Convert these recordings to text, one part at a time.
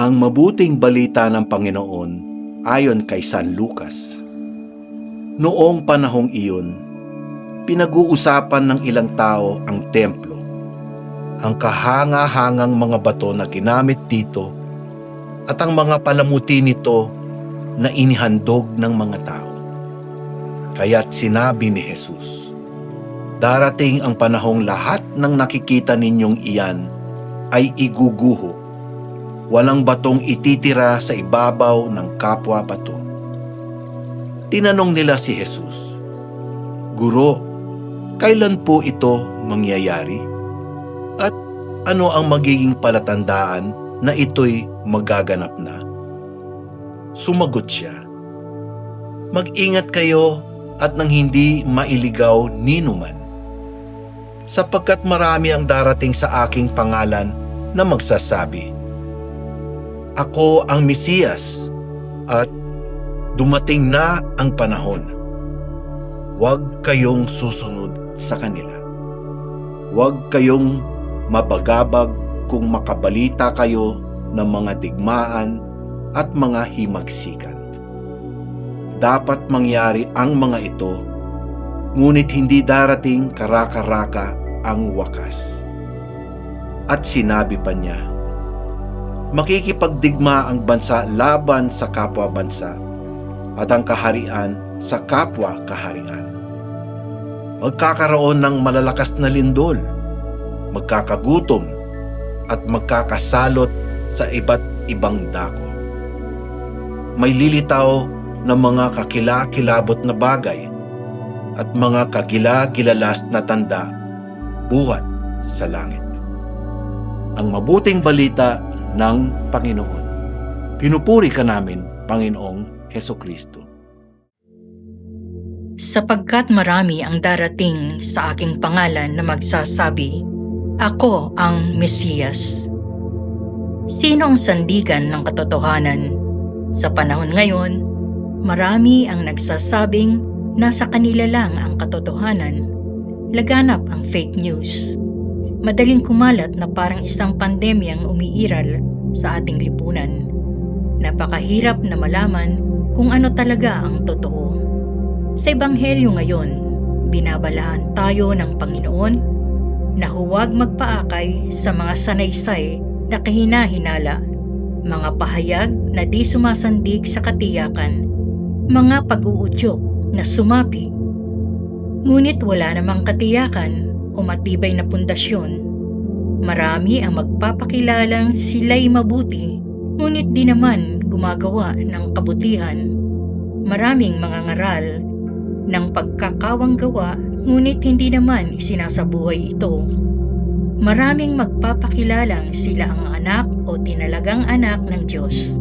Ang mabuting balita ng Panginoon ayon kay San Lucas. Noong panahong iyon, pinag-uusapan ng ilang tao ang templo, ang kahanga-hangang mga bato na ginamit dito at ang mga palamuti nito na inihandog ng mga tao. Kaya't sinabi ni Jesus, "Darating ang panahong lahat ng nakikita ninyong iyan ay iguguho. Walang batong ititira sa ibabaw ng kapwa bato." Tinanong nila si Jesus, "Guro, kailan po ito mangyayari? At ano ang magiging palatandaan na ito'y magaganap na?" Sumagot siya, "Mag-ingat kayo at nang hindi mailigaw ninuman, sapagkat marami ang darating sa aking pangalan na magsasabi, 'Ako ang Mesiyas,' at 'Dumating na ang panahon.' Huwag kayong susunod sa kanila. Huwag kayong mabagabag kung makabalita kayo ng mga digmaan at mga himagsikan. Dapat mangyari ang mga ito, ngunit hindi darating karaka-raka ang wakas." At sinabi pa niya, "Makikipagdigma ang bansa laban sa kapwa bansa at ang kaharian sa kapwa kaharian. Magkakaroon ng malalakas na lindol, magkakagutom at magkakasalot sa iba't ibang dako. May lilitaw ng mga kakilakilabot na bagay at mga kagila-gilalas na tanda buhat sa langit." Ang mabuting balita ng Panginoon. Pinupuri ka namin, Panginoong Hesukristo. Sapagkat marami ang darating sa aking pangalan na magsasabi, "Ako ang Mesiyas." Sino ang sandigan ng katotohanan? Sa panahon ngayon, marami ang nagsasabing nasa kanila lang ang katotohanan. Laganap ang fake news. Madaling kumalat na parang isang pandemyang umiiral sa ating lipunan. Napakahirap na malaman kung ano talaga ang totoo. Sa Ebanghelyo ngayon, binabalaan tayo ng Panginoon na huwag magpaakay sa mga sanaysay na kahina-hinala, mga pahayag na di sumasandig sa katiyakan, mga pag-uudyok na sumapi. Ngunit wala namang katiyakan o matibay na pundasyon. Marami ang magpapakilalang sila'y mabuti, ngunit di naman gumagawa ng kabutihan. Maraming mga ngaral ng pagkakawang gawa, ngunit hindi naman isinasabuhay ito. Maraming magpapakilalang sila ang anak o tinalagang anak ng Diyos,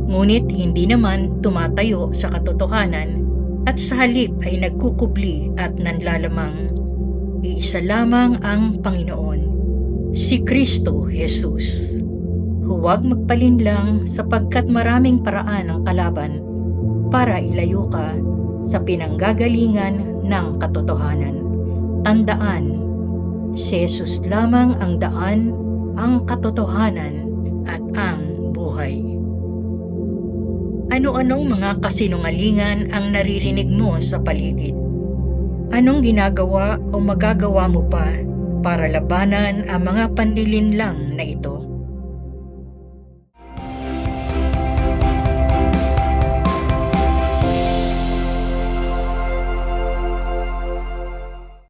ngunit hindi naman tumatayo sa katotohanan at sa halip ay nagkukubli at nanlalamang. Iisa lamang ang Panginoon, si Kristo Jesus. Huwag magpalinlang sapagkat maraming paraan ang kalaban para ilayo ka sa pinanggagalingan ng katotohanan. Tandaan, si Jesus lamang ang daan, ang katotohanan at ang buhay. Ano-anong mga kasinungalingan ang naririnig mo sa paligid? Anong ginagawa o magagawa mo pa para labanan ang mga panlilinlang na ito?